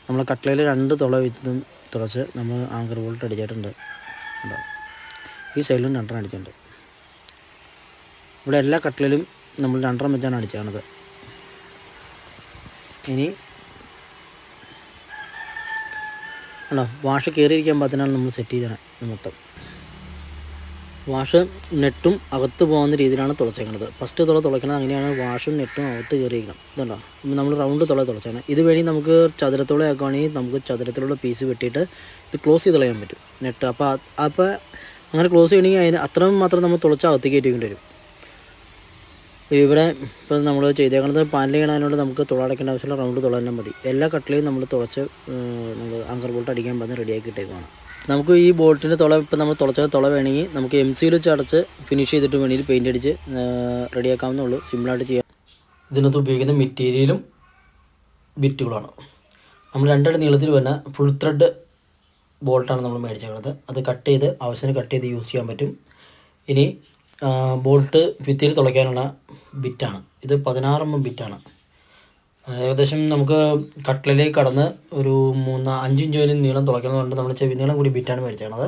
നമ്മൾ കട്ട്ലയിൽ 2 തുള വീതം തുളച്ച് നമ്മൾ ആങ്കർ ബോൾട്ട് അടിച്ചിട്ടുണ്ട്. ഉണ്ടോ? ഈ സൈഡിലും 2 അടിച്ചിട്ടുണ്ട്. ഇവിടെ എല്ലാ കട്ട്ലയിലും നമ്മൾ 2 വെച്ചാണ് അടിച്ചത്. ഇനി ആണോ വാഷ് കയറിയിരിക്കാൻ പാകത്തിനാണ് നമ്മൾ സെറ്റ് ചെയ്തത്. മൊത്തം വാഷ് നെറ്റും അകത്ത് പോകുന്ന രീതിയിലാണ് തുളച്ചേക്കുന്നത്. ഫസ്റ്റ് തുള തുളയ്ക്കുന്നത് അങ്ങനെയാണ്. വാഷും നെറ്റും അകത്ത് കയറിയിരിക്കണം. ഇതുണ്ടോ? നമ്മൾ റൗണ്ട് തുള തുളച്ചാണ്. ഇത് വേണ്ടി നമുക്ക് ചതുരത്തോളം ആക്കുകയാണെങ്കിൽ നമുക്ക് ചതുരത്തിലുള്ള പീസ് വെട്ടിയിട്ട് ഇത് ക്ലോസ് ചെയ്ത് കളയാൻ പറ്റും നെറ്റ്. അപ്പോൾ അങ്ങനെ ക്ലോസ് ചെയ്യണമെങ്കിൽ അതിന് അത്രയും മാത്രം നമ്മൾ തുളച്ച് അകത്തേക്ക് കയറ്റിക്കൊണ്ട് വരും. ഇവിടെ ഇപ്പോൾ നമ്മൾ ചെയ്തേക്കുന്നത് പാനൽ ചെയ്യണതിനോട് നമുക്ക് തുള അടയ്ക്കേണ്ട ആവശ്യമുള്ള റൗണ്ട് തുള തന്നെ മതി. എല്ലാ കട്ടിലെയും നമ്മൾ തുളച്ച് നമ്മൾ ആങ്കർ ബോൾട്ട് അടിക്കാൻ പറഞ്ഞ് റെഡിയാക്കി ഇട്ടേക്കുവാണ്. നമുക്ക് ഈ ബോൾട്ടിൻ്റെ തുള ഇപ്പോൾ നമ്മൾ തുളച്ച തുള വേണമെങ്കിൽ നമുക്ക് MC വെച്ച് അടച്ച് ഫിനിഷ് ചെയ്തിട്ട് വേണമെങ്കിൽ പെയിൻ്റ് അടിച്ച് റെഡിയാക്കാവുന്നേ. സിമ്പിളായിട്ട് ചെയ്യാം. ഇതിനകത്ത് ഉപയോഗിക്കുന്ന മെറ്റീരിയലും ബിറ്റുകളാണ്. നമ്മൾ 2 അടി നീളത്തിൽ വരുന്ന ഫുൾ ത്രെഡ് ബോൾട്ടാണ് നമ്മൾ മേടിച്ചേക്കുന്നത്. അത് കട്ട് ചെയ്ത് ആവശ്യത്തിന് കട്ട് ചെയ്ത് യൂസ് ചെയ്യാൻ പറ്റും. ഇനി ബോൾട്ട് ഭിത്തിയിൽ തുളയ്ക്കാനുള്ള ബിറ്റാണ്. ഇത് 16mm ബിറ്റാണ്. ഏകദേശം നമുക്ക് കട്ട്ലയിലേക്ക് കടന്ന് ഒരു 5 ഇഞ്ച് വരെ നീളം തുളയ്ക്കുന്നതുകൊണ്ട് നമ്മൾ ചെവി നീളം കൂടി ബിറ്റാണ് മേടിച്ചത്.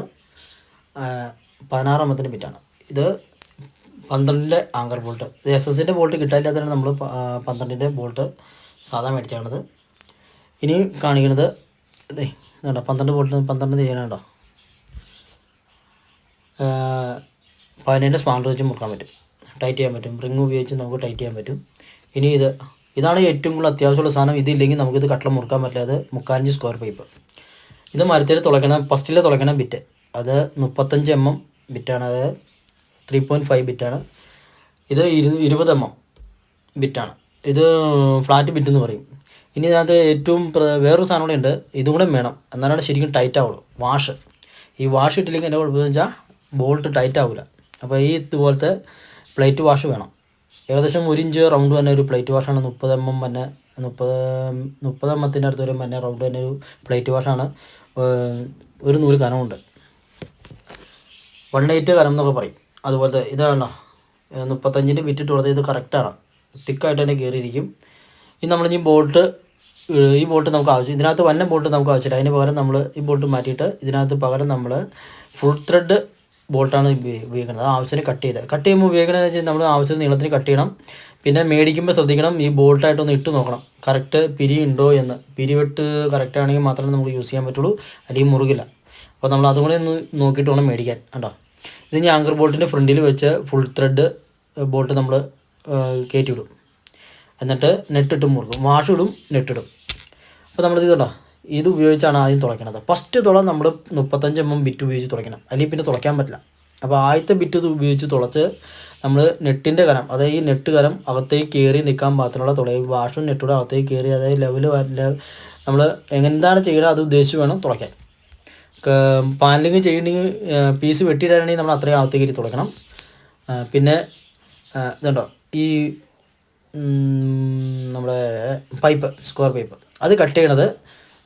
16mm ബിറ്റാണ്. ഇത് 12 ആങ്കർ ബോൾട്ട്. ഇത് SS ബോൾട്ട് കിട്ടാനില്ലാത്തതാണ് നമ്മൾ 12 ബോൾട്ട് സാധാ മേടിച്ചത്. ഇനി കാണിക്കുന്നത് ഇതേ 12 ബോൾട്ട് 12 ചെയ്യാനുണ്ടോ. 15 സ്പാനർ വെച്ച് മുറുക്കാൻ പറ്റും, ടൈറ്റ് ചെയ്യാൻ പറ്റും. റിങ് ഉപയോഗിച്ച് നമുക്ക് ടൈറ്റ് ചെയ്യാൻ പറ്റും. ഇനി ഇതാണ് ഏറ്റവും കൂടുതൽ അത്യാവശ്യമുള്ള സാധനം. ഇതില്ലെങ്കിൽ നമുക്കിത് കട്ട്ല മുറുക്കാൻ പറ്റാതെ 45 സ്ക്വയർ പൈപ്പ്. ഇത് മരത്തിൽ തുളയ്ക്കണം. ഫസ്റ്റിൽ തുളയ്ക്കണം ബിറ്റ്. അത് 35mm ബിറ്റാണ്. അത് 3.5 ബിറ്റാണ്. ഇത് 20mm ബിറ്റാണ്. ഇത് ഫ്ലാറ്റ് ബിറ്റ് എന്ന് പറയും. ഇനി ഇതിനകത്ത് ഏറ്റവും വേറൊരു സാധനം കൂടെ ഉണ്ട്. ഇതും കൂടെ വേണം, എന്നാലാണ് ശരിക്കും ടൈറ്റ് ആവുള്ളൂ. ഈ വാഷ് ഇട്ടില്ലെങ്കിൽ എൻ്റെ കുഴപ്പമെന്ന് വെച്ചാൽ ബോൾട്ട് ടൈറ്റ് ആവില്ല. അപ്പോൾ ഈ ഇതുപോലത്തെ പ്ലേറ്റ് വാഷ് വേണം. ഏകദേശം 1 ഇഞ്ച് റൗണ്ട് തന്നെ ഒരു പ്ലേറ്റ് വാഷാണ്. 30mm തന്നെ 30mm അടുത്ത് വരും തന്നെ റൗണ്ട് തന്നെ ഒരു പ്ലേറ്റ് വാഷാണ്. ഒരു 100 കനമുണ്ട്. 180 കനം എന്നൊക്കെ പറയും. അതുപോലത്തെ ഇതാണോ 35 ബിറ്റിട്ട് കൊടുത്തത്. ഇത് കറക്റ്റാണ്, തിക്കായിട്ട് തന്നെ കയറിയിരിക്കും. ഇനി നമ്മളിനി ഈ ബോൾട്ട് നമുക്ക് ആവശ്യം, ഇതിനകത്ത് വന്ന ബോൾട്ട് നമുക്ക് ആവശ്യമില്ല. അതിന് പകരം നമ്മൾ ഈ ബോൾട്ട് മാറ്റിയിട്ട് ഇതിനകത്ത് പകരം നമ്മൾ ഫുൾ ത്രെഡ് ബോൾട്ടാണ് ഉപയോഗിക്കുന്നത്. ആവശ്യത്തിന് കട്ട് ചെയ്യുമ്പോൾ ഉപയോഗിക്കണമെന്ന് വെച്ചാൽ നമ്മൾ ആവശ്യത്തിന് നീളത്തിന് കട്ട് ചെയ്യണം. പിന്നെ മേടിക്കുമ്പോൾ ശ്രദ്ധിക്കണം, ഈ ബോൾട്ടായിട്ടൊന്ന് ഇട്ട് നോക്കണം കറക്റ്റ് പിരി ഉണ്ടോ എന്ന്. പിരിവെട്ട് കറക്റ്റ് ആണെങ്കിൽ മാത്രമേ നമുക്ക് യൂസ് ചെയ്യാൻ പറ്റുള്ളൂ, അല്ലെങ്കിൽ മുറുകില്ല. അപ്പോൾ നമ്മൾ അതും കൂടി ഒന്ന് നോക്കിയിട്ട് വേണം മേടിക്കാൻ. കണ്ടോ? ഇത് ഞാൻ ആങ്കർ ബോൾട്ടിൻ്റെ ഫ്രണ്ടിൽ വെച്ച് ഫുൾ ത്രെഡ് ബോൾട്ട് നമ്മൾ കയറ്റിവിടും. എന്നിട്ട് നെറ്റിട്ട് മുറുക്കും. വാഷിടും, നെറ്റിടും. അപ്പോൾ നമ്മളിത് കണ്ടോ, ഇത് ഉപയോഗിച്ചാണ് ആദ്യം തുളയ്ക്കണത്. ഫസ്റ്റ് തുള നമ്മൾ 35mm ബിറ്റ് ഉപയോഗിച്ച് തുളയ്ക്കണം, അല്ലെങ്കിൽ പിന്നെ തുളയ്ക്കാൻ പറ്റില്ല. അപ്പോൾ ആദ്യത്തെ ബിറ്റ് ഇത് ഉപയോഗിച്ച് തുളച്ച് നമ്മൾ നെറ്റിൻ്റെ കനം, അതായത് ഈ നെറ്റ് കനം അകത്തേക്ക് കയറി നിൽക്കാൻ പാകത്തിനുള്ള തുളയും വാഷും നെറ്റൂടെ അകത്തേക്ക് കയറി, അതായത് ലെവൽ നമ്മൾ എന്താണ് ചെയ്യുന്നത് അത് ഉദ്ദേശിച്ച് വേണം തുളയ്ക്കാൻ. പാനലിങ് ചെയ്യണമെങ്കിൽ പീസ് വെട്ടിയിട്ടാണെങ്കിൽ നമ്മൾ അത്രയും അകത്തേക്ക് കയറി തുളയ്ക്കണം. പിന്നെ ഇതുണ്ടോ, ഈ നമ്മുടെ പൈപ്പ്, സ്ക്വയർ പൈപ്പ്, അത് കട്ട് ചെയ്യണത്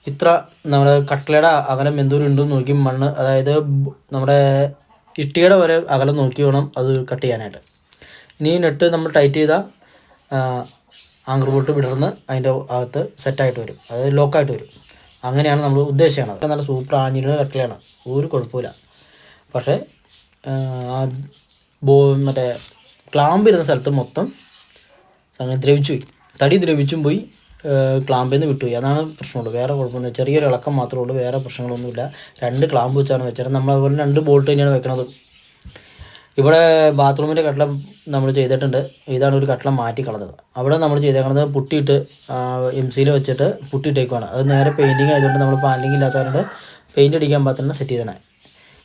ഇത്ര നമ്മുടെ കട്ട്ലയുടെ അകലം എന്തോരം ഉണ്ടെന്ന് നോക്കി മണ്ണ്, അതായത് നമ്മുടെ ഇഷ്ടികയുടെ വരെ അകലം നോക്കി വേണം അത് കട്ട് ചെയ്യാനായിട്ട്. ഇനി നെറ്റ് നമ്മൾ ടൈറ്റ് ചെയ്താൽ ആങ്കർ ബോൾട്ട് വിടർന്ന് അതിൻ്റെ അകത്ത് സെറ്റായിട്ട് വരും, അതായത് ലോക്കായിട്ട് വരും. അങ്ങനെയാണ് നമ്മൾ ഉദ്ദേശിക്കുന്നത്. നല്ല സൂപ്പർ ആഞ്ഞിലിയുടെ കട്ട്ലയാണ്, ഒരു കുഴപ്പമില്ല. പക്ഷേ മറ്റേ ക്ലാമ്പ് ഇരുന്ന സ്ഥലത്ത് മൊത്തം ദ്രവിച്ചു പോയി, തടി ദ്രവിച്ചും പോയി, ക്ലാമ്പിൽ നിന്ന് വിട്ടുപോയി. അതാണ് പ്രശ്നമുള്ളൂ, വേറെ കുഴപ്പമൊന്നുമില്ല. ചെറിയൊരു ഇളക്കം മാത്രമേ ഉള്ളൂ, വേറെ പ്രശ്നങ്ങളൊന്നുമില്ല. 2 ക്ലാമ്പ് വെച്ചാണ് വെച്ചത്. നമ്മളതുപോലെ 2 ബോൾട്ട് തന്നെയാണ് വെക്കണത്. ഇവിടെ ബാത്റൂമിൻ്റെ കട്ട്ലം നമ്മൾ ചെയ്തിട്ടുണ്ട്. ഇതാണ് ഒരു കട്ട്ലം മാറ്റി കളഞ്ഞത്. അവിടെ നമ്മൾ ചെയ്തേക്കുന്നത് പുട്ടിയിട്ട് MC വെച്ചിട്ട് പുട്ടിയിട്ടേക്കുവാണ്. അത് നേരെ പെയിൻറ്റിങ് ആയതുകൊണ്ട് നമ്മൾ പാനലിങ് ഇല്ലാത്തതുകൊണ്ട് പെയിൻറ്റ് അടിക്കാൻ പാകത്തിന് സെറ്റ് ചെയ്തതാണ്.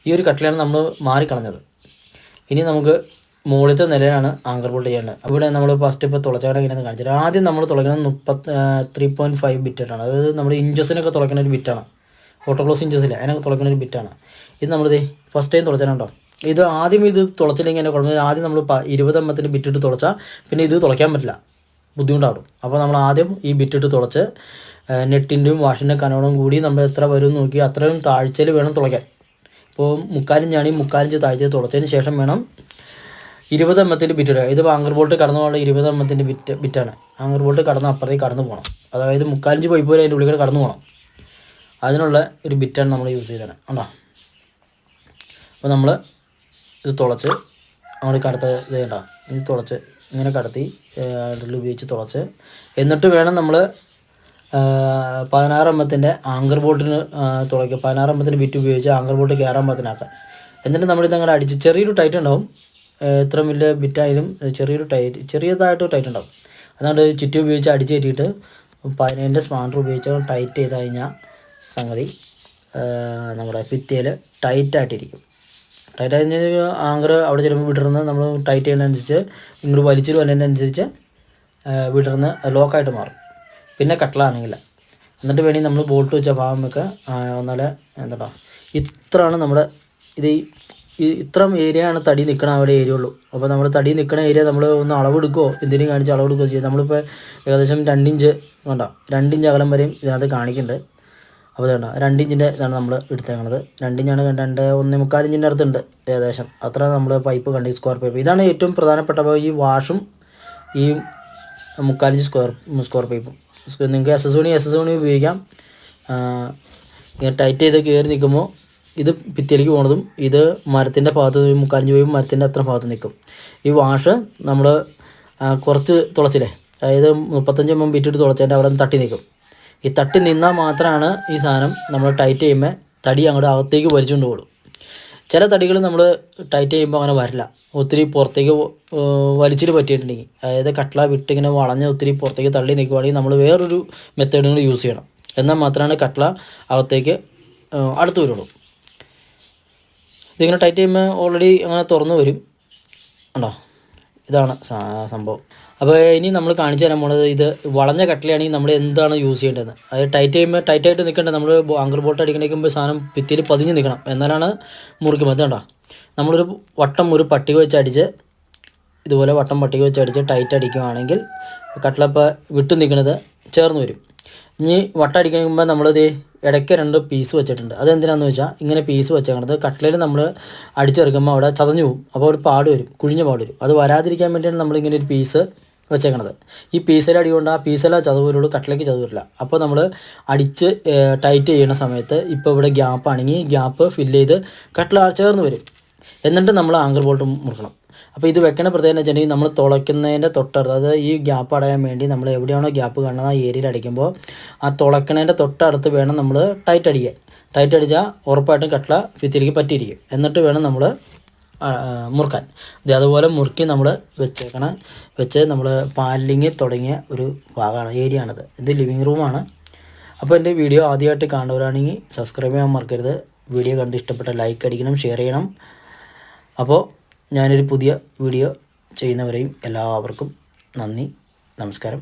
ഈ ഒരു കട്ട്ലയാണ് നമ്മൾ മാറിക്കളഞ്ഞത്. ഇനി നമുക്ക് മുകളിലത്തെ നിലയാണ് ആങ്കർ ബോൾട്ട് ചെയ്യേണ്ടത്. അവിടെ നമ്മൾ ഫസ്റ്റ് ഇപ്പോൾ തുളച്ചാടം ഇങ്ങനെയെന്ന് കാണിച്ചത്. ആദ്യം നമ്മൾ തുളയ്ക്കുന്നത് 3.5 ബിറ്റാണ്. അതായത് നമ്മൾ ഇഞ്ചസിനൊക്കെ തുളയ്ക്കുന്ന ഒരു ബിറ്റാണ്. ഓട്ടോക്ലോസ് ഇഞ്ചസില്ല, അതിനൊക്കെ തുളയ്ക്കുന്ന ഒരു ബിറ്റാണ്. ഇത് നമ്മളിത് ഫസ്റ്റ് ടൈം തുളച്ചാലുണ്ടോ, ഇത് ആദ്യം ഇത് തുളച്ചില്ലെങ്കിൽ എൻ്റെ കുഴപ്പമില്ല. ആദ്യം നമ്മൾ 20mm ബിറ്റിട്ട് തുളച്ചാൽ പിന്നെ ഇത് തുളയ്ക്കാൻ പറ്റില്ല, ബുദ്ധിമുട്ടാവും. അപ്പോൾ നമ്മൾ ആദ്യം ഈ ബിറ്റിട്ട് തുളച്ച് നെറ്റിൻ്റെയും വാഷിൻ്റെ കനോടും കൂടി നമ്മൾ എത്ര വരും നോക്കി അത്രയും താഴ്ചയിൽ വേണം തുളയ്ക്കാൻ. ഇപ്പോൾ 3/4 ഇഞ്ച് താഴ്ചയിൽ തുളച്ചതിന് ശേഷം വേണം 20mm ബിറ്റ് ഇടുക. ഇത് ആങ്കർ ബോൾട്ട് കടന്നു പോകാനുള്ള 20mm ബിറ്റാണ്. ആങ്കർ ബോൾട്ട് കടന്ന് അപ്പുറത്തേക്ക് കടന്നു പോകണം. അതായത് 3/4 ഇഞ്ച് പൈപ്പ് വരെ അതിൻ്റെ ഉള്ളിൽ കടന്നു പോകണം. അതിനുള്ള ഒരു ബിറ്റാണ് നമ്മൾ യൂസ് ചെയ്തത് കണ്ടോ. അപ്പോൾ നമ്മൾ ഇത് തുളച്ച് അങ്ങോട്ട് കടത്ത് ഇത് കണ്ടോ, ഇത് തുളച്ച് ഇങ്ങനെ കടത്തി ഡ്രിൽ ഉപയോഗിച്ച് തുളച്ച് എന്നിട്ട് വേണം നമ്മൾ 16 എമ്മത്തിൻ്റെ ആങ്കർ ബോട്ടിന് തുളയ്ക്കുക. 16 എമ്മത്തിൻ്റെ ബിറ്റ് ഉപയോഗിച്ച് ആങ്കർ ബോട്ട് കയറാൻ പാകത്തിനാക്കാൻ. എന്നിട്ട് നമ്മളിത് അങ്ങനെ അടിച്ച് ചെറിയൊരു ടൈറ്റ് ഉണ്ടാവും, എത്ര വലിയ ബിറ്റായാലും ചെറിയതായിട്ട് ടൈറ്റ് ഉണ്ടാവും. അതുകൊണ്ട് ചുറ്റി ഉപയോഗിച്ച് അടിച്ച് കയറ്റിയിട്ട് 15 സ്പാൻഡർ ഉപയോഗിച്ച് ടൈറ്റ് ചെയ്ത് കഴിഞ്ഞാൽ സംഗതി നമ്മുടെ ഭിത്തിയിൽ ടൈറ്റായിട്ടിരിക്കും. ടൈറ്റായി കഴിഞ്ഞാൽ ആങ്കർ അവിടെ ചിലപ്പോൾ വിടർന്ന് നമ്മൾ ടൈറ്റ് ചെയ്യുന്നതനുസരിച്ച് ഇങ്ങോട്ട് വലിച്ചിട്ട് വരുന്നതിനനുസരിച്ച് വിടർന്ന് ലോക്കായിട്ട് മാറും. പിന്നെ കട്ടലാണെങ്കില്ല. എന്നിട്ട് വേണമെങ്കിൽ നമ്മൾ ബോൾട്ട് വെച്ച ഭാഗമൊക്കെ എന്നാലേ എന്താ ഇത്രയാണ് നമ്മുടെ ഇത് ഇത്രയും ഏരിയയാണ് തടി നിൽക്കണ അവിടെ ഏരിയ ഉള്ളൂ. അപ്പോൾ നമ്മൾ തടി നിൽക്കണ ഏരിയ നമ്മൾ ഒന്ന് അളവെടുക്കുകയോ എന്തെങ്കിലും കാണിച്ച് അളവെടുക്കുകയോ ചെയ്യും. നമ്മളിപ്പോൾ ഏകദേശം 2 ഇഞ്ച് കണ്ടോ, 2 ഇഞ്ച് അകലം വരെയും ഇതിനകത്ത് കാണിക്കുന്നുണ്ട്. അപ്പോൾ ഇതുണ്ടോ 2 ഇഞ്ചിൻ്റെ ഇതാണ് നമ്മൾ എടുത്തേക്കണത്. 2 ഇഞ്ചാണ് 2.25 ഇഞ്ചിൻ്റെ അടുത്തുണ്ട് ഏകദേശം. അത്ര നമ്മൾ പൈപ്പ് കണ്ടി സ്ക്വയർ പൈപ്പ്. ഇതാണ് ഏറ്റവും പ്രധാനപ്പെട്ട ഈ വാഷും ഈ 3/4 ഇഞ്ച് സ്ക്വയർ പൈപ്പും. നിങ്ങൾക്ക് എസ് എസ് ഓണി ഉപയോഗിക്കാം. ഇങ്ങനെ ടൈറ്റ് ചെയ്ത് കയറി നിൽക്കുമ്പോൾ ഇത് ഭിത്തിയിലേക്ക് പോണതും ഇത് മരത്തിൻ്റെ ഭാഗത്ത് 3/4 ഇഞ്ച് പൈപ്പ് മരത്തിൻ്റെ അത്ര ഭാഗത്ത് നിൽക്കും. ഈ വാഷ് നമ്മൾ കുറച്ച് തുളച്ചില്ലേ, അതായത് 35 mm ബിറ്റിട്ട് തുളച്ചതിൻ്റെ അവിടെ തട്ടി നിൽക്കും. ഈ തട്ടി നിന്നാൽ മാത്രമാണ് ഈ സാധനം നമ്മൾ ടൈറ്റ് ചെയ്യുമ്പോൾ തടി അങ്ങോട്ട് അകത്തേക്ക് വലിച്ചുകൊണ്ട് പോകും. ചില തടികൾ നമ്മൾ ടൈറ്റ് ചെയ്യുമ്പോൾ അങ്ങനെ വരില്ല, ഒത്തിരി പുറത്തേക്ക് വലിച്ചിട്ട് പറ്റിയിട്ടുണ്ടെങ്കിൽ, അതായത് കട്ട്ള വിട്ടിങ്ങനെ വളഞ്ഞ് ഒത്തിരി പുറത്തേക്ക് തള്ളി നിൽക്കുവാണെങ്കിൽ നമ്മൾ വേറൊരു മെത്തേഡും കൂടി യൂസ് ചെയ്യണം. എന്നാൽ മാത്രമാണ് കട്ട്ള അകത്തേക്ക് അടുത്ത് വരുള്ളൂ. ഇതിങ്ങനെ ടൈറ്റ് ചെയ്യുമ്പോൾ ഓൾറെഡി അങ്ങനെ തുറന്നു വരും ഉണ്ടോ. ഇതാണ് സംഭവം. അപ്പോൾ ഇനി നമ്മൾ കാണിച്ചു തരാൻ പോണത് ഇത് വളഞ്ഞ കട്ടിലാണെങ്കിൽ നമ്മൾ എന്താണ് യൂസ് ചെയ്യേണ്ടത്. അത് ടൈറ്റ് ചെയ്യുമ്പോൾ ടൈറ്റായിട്ട് നിൽക്കേണ്ടത്. നമ്മൾ ആങ്കർ ബോട്ട് അടിക്കണേക്കുമ്പോൾ സാധനം ഭിത്തിയിൽ പതിഞ്ഞ് നിൽക്കണം, എന്നാലാണ് മുറിക്കുമ്പോൾ. അതുകൊണ്ടോ നമ്മളൊരു വട്ടം ഒരു പട്ടിക വെച്ച് അടിച്ച് ഇതുപോലെ വട്ടം പട്ടിക വെച്ച് അടിച്ച് ടൈറ്റ് അടിക്കുകയാണെങ്കിൽ കട്ടിലപ്പോൾ വിട്ടു നിൽക്കുന്നത് ചേർന്ന് വരും. ഇനി വട്ടം അടിക്കുമ്പോൾ നമ്മളിത് ഇടയ്ക്ക് 2 പീസ് വെച്ചിട്ടുണ്ട്. അതെന്തിനാണെന്ന് വെച്ചാൽ ഇങ്ങനെ പീസ് വെച്ചേക്കണത് കട്ടിലയിൽ നമ്മൾ അടിച്ചെടുക്കുമ്പോൾ അവിടെ ചതഞ്ഞു പോകും. അപ്പോൾ ഒരു പാട് വരും, കുഴിഞ്ഞ പാട് വരും. അത് വരാതിരിക്കാൻ വേണ്ടിയാണ് നമ്മളിങ്ങനെ ഒരു പീസ് വെച്ചേക്കണത്. ഈ പീസിൽ അടി കൊണ്ട് ആ പീസെല്ലാം ചതവ് വരുള്ളൂ, കട്ടിലേക്ക് ചതവ് വരില്ല. അപ്പോൾ നമ്മൾ അടിച്ച് ടൈറ്റ് ചെയ്യുന്ന സമയത്ത് ഇപ്പോൾ ഇവിടെ ഗ്യാപ്പ് ആണെങ്കിൽ ഗ്യാപ്പ് ഫില്ല് ചെയ്ത് കട്ടിൽ ചേർന്ന് വരും. എന്നിട്ട് നമ്മൾ ആങ്കർ ബോൾട്ട് മുറുക്കണം. അപ്പോൾ ഇത് വെക്കണ പ്രത്യേകത വെച്ചിട്ടുണ്ടെങ്കിൽ നമ്മൾ തുളയ്ക്കുന്നതിൻ്റെ തൊട്ടടുത്ത്, അതായത് ഈ ഗ്യാപ്പ് അടയാൻ വേണ്ടി നമ്മൾ എവിടെയാണോ ഗ്യാപ്പ് കാണുന്നത് ആ ഏരിയയിൽ അടിക്കുമ്പോൾ ആ തുളയ്ക്കണതിൻ്റെ തൊട്ടടുത്ത് വേണം നമ്മൾ ടൈറ്റ് അടിക്കാൻ. ടൈറ്റ് അടിച്ചാൽ ഉറപ്പായിട്ടും കട്ട്ള ഭിത്തിയിലേക്ക് പറ്റിയിരിക്കും. എന്നിട്ട് വേണം നമ്മൾ മുറുക്കാൻ. അതുപോലെ മുറുക്കി നമ്മൾ വെച്ച് നമ്മൾ പാലിങ് തുടങ്ങിയ ഒരു ഭാഗമാണ്, ഏരിയ ആണിത്. ഇത് ലിവിങ് റൂമാണ്. അപ്പോൾ എൻ്റെ വീഡിയോ ആദ്യമായിട്ട് കാണുന്നവരാണെങ്കിൽ സബ്സ്ക്രൈബ് ചെയ്യാൻ മറക്കരുത്. വീഡിയോ കണ്ട് ഇഷ്ടപ്പെട്ട ലൈക്ക് അടിക്കണം, ഷെയർ ചെയ്യണം. അപ്പോൾ ഞാനൊരു പുതിയ വീഡിയോ ചെയ്യുന്നവരെയും എല്ലാവർക്കും നന്ദി, നമസ്കാരം.